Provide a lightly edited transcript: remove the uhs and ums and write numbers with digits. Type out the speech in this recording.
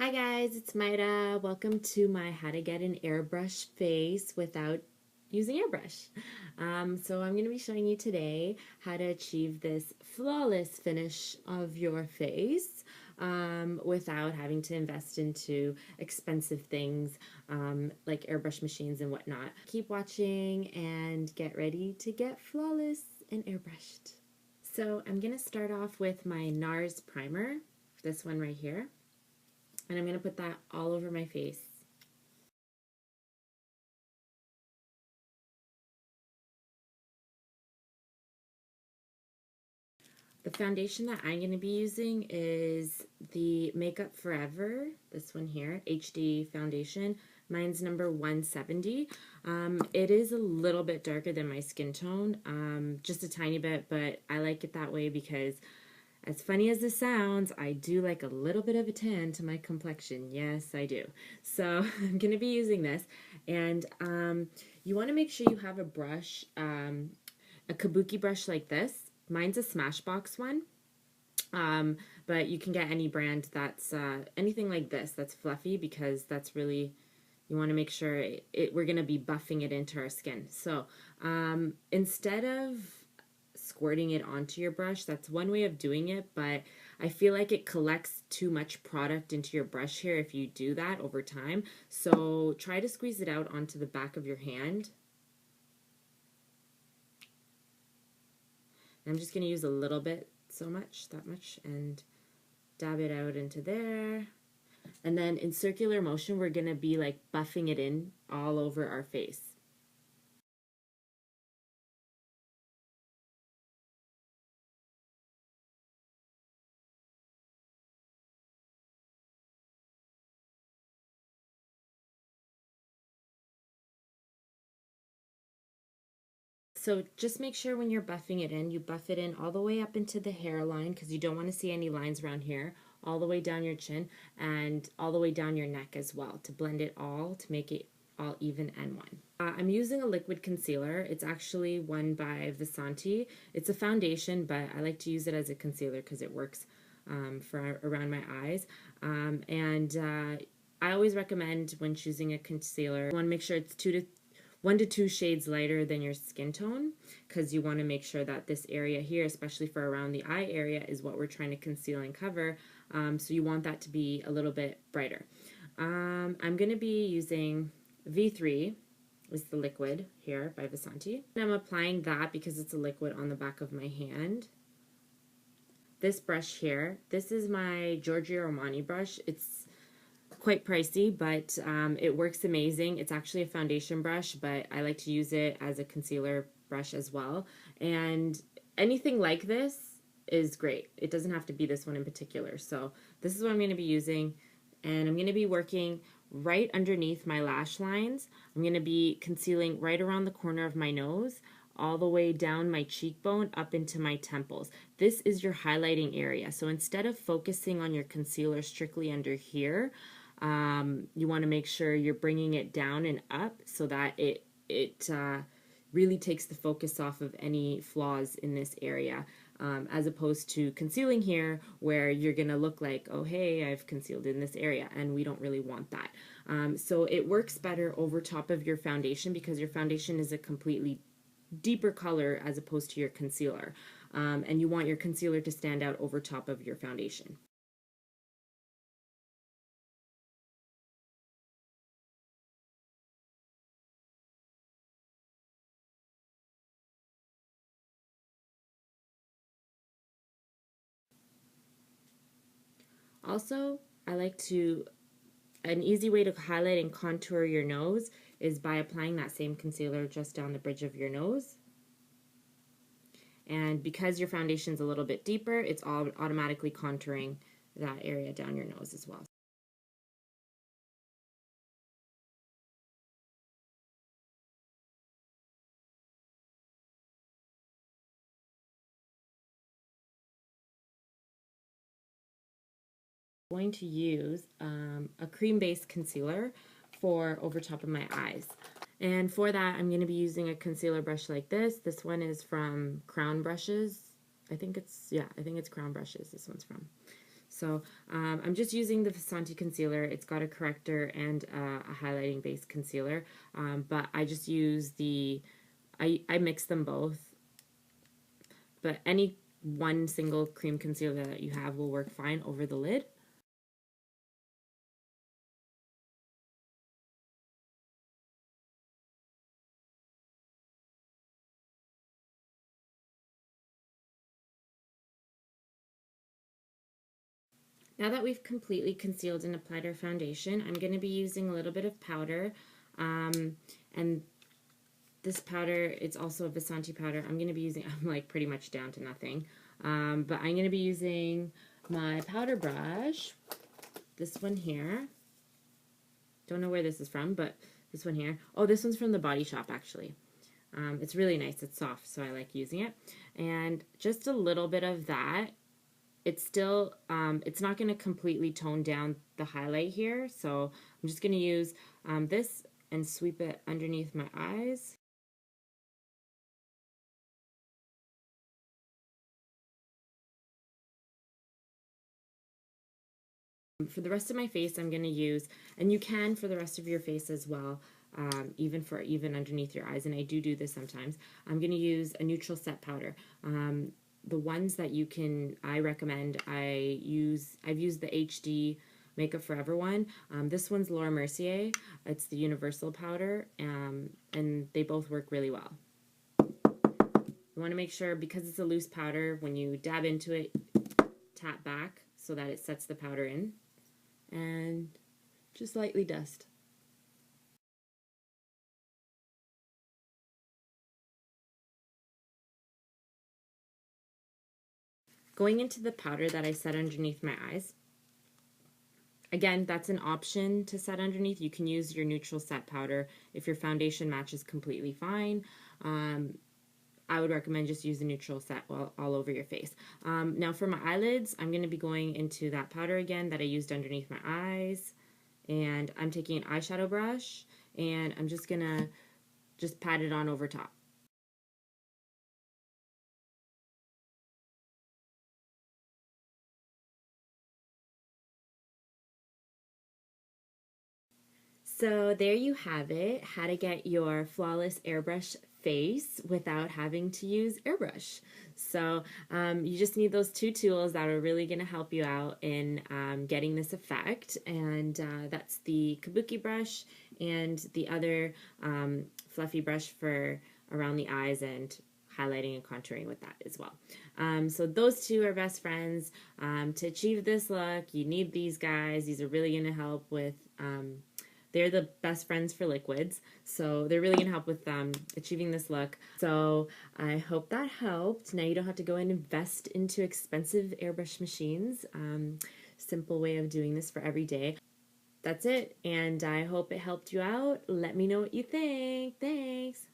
Hi guys, it's Maida. Welcome to my how to get an airbrush face without using airbrush. So I'm going to be showing you today how to achieve this flawless finish of your face without having to invest into expensive things like airbrush machines and whatnot. Keep watching and get ready to get flawless and airbrushed. So I'm going to start off with my NARS primer, this one right here. And I'm going to put that all over my face. The foundation that I'm going to be using is the Makeup Forever, this one here, HD foundation. Mine's number 170. It is a little bit darker than my skin tone, just a tiny bit, but I like it that way because as funny as this sounds, I do like a little bit of a tan to my complexion. Yes, I do. So I'm going to be using this. And you want to make sure you have a brush, a kabuki brush like this. Mine's a Smashbox one. But you can get any brand that's anything like this that's fluffy, because that's really, you want to make sure we're going to be buffing it into our skin. So instead of squirting it onto your brush, that's one way of doing it, but I feel like it collects too much product into your brush here if you do that over time. So try to squeeze it out onto the back of your hand. I'm just going to use a little bit, that much, and dab it out into there. And then in circular motion, we're going to be like buffing it in all over our face. So just make sure when you're buffing it in, you buff it in all the way up into the hairline, because you don't want to see any lines around here, all the way down your chin, and all the way down your neck as well, to blend it all, to make it all even and one. I'm using a liquid concealer. It's actually one by Visanti. It's a foundation, but I like to use it as a concealer because it works for around my eyes. I always recommend, when choosing a concealer, you want to make sure it's 1 to 2 shades lighter than your skin tone, because you want to make sure that this area here, especially for around the eye area, is what we're trying to conceal and cover. So you want that to be a little bit brighter. I'm going to be using V3, is the liquid here by Visanti. And I'm applying that because it's a liquid on the back of my hand. This brush here, this is my Giorgio Armani brush. It's quite pricey, but it works amazing. It's actually a foundation brush, but I like to use it as a concealer brush as well. And anything like this is great. It doesn't have to be this one in particular. So this is what I'm going to be using, and I'm going to be working right underneath my lash lines. I'm going to be concealing right around the corner of my nose, all the way down my cheekbone up into my temples. This is your highlighting area. So instead of focusing on your concealer strictly under here, you want to make sure you're bringing it down and up so that it really takes the focus off of any flaws in this area, as opposed to concealing here where you're going to look like, oh hey, I've concealed in this area, and we don't really want that. So it works better over top of your foundation, because your foundation is a completely deeper color as opposed to your concealer, and you want your concealer to stand out over top of your foundation. Also, an easy way to highlight and contour your nose is by applying that same concealer just down the bridge of your nose. And because your foundation's a little bit deeper, it's all automatically contouring that area down your nose as well. I'm going to use a cream-based concealer for over top of my eyes. And for that, I'm going to be using a concealer brush like this. This one is from Crown Brushes. I think it's Crown Brushes this one's from. So I'm just using the Vasanti concealer. It's got a corrector and a highlighting base concealer, but I just use I mix them both, but any one single cream concealer that you have will work fine over the lid. Now that we've completely concealed and applied our foundation, I'm going to be using a little bit of powder, and this powder, it's also a Vasanti powder. I'm going to be using, I'm like pretty much down to nothing, but I'm going to be using my powder brush, this one here. Don't know where this is from, but this one here. Oh, this one's from the Body Shop, actually. It's really nice. It's soft, so I like using it. And just a little bit of that. It's still, it's not going to completely tone down the highlight here, so I'm just going to use this and sweep it underneath my eyes. For the rest of my face, I'm going to use, and you can for the rest of your face as well, even underneath your eyes, and I do this sometimes. I'm going to use a neutral set powder. The ones that I recommend, I've used the HD Makeup Forever one. This one's Laura Mercier. It's the universal powder, and they both work really well. You want to make sure, because it's a loose powder, when you dab into it, tap back so that it sets the powder in, and just lightly dust. Going into the powder that I set underneath my eyes, again, that's an option to set underneath. You can use your neutral set powder. If your foundation matches completely fine, I would recommend just use the neutral set all over your face. Now for my eyelids, I'm going to be going into that powder again that I used underneath my eyes. And I'm taking an eyeshadow brush, and I'm just going to pat it on over top. So there you have it, how to get your flawless airbrush face without having to use airbrush. So you just need those two tools that are really going to help you out in getting this effect, and that's the kabuki brush and the other fluffy brush for around the eyes and highlighting and contouring with that as well. So those two are best friends. To achieve this look, you need these guys. These are really going to help with they're the best friends for liquids, so they're really going to help with achieving this look. So I hope that helped. Now you don't have to go and invest into expensive airbrush machines. Simple way of doing this for every day. That's it, and I hope it helped you out. Let me know what you think. Thanks.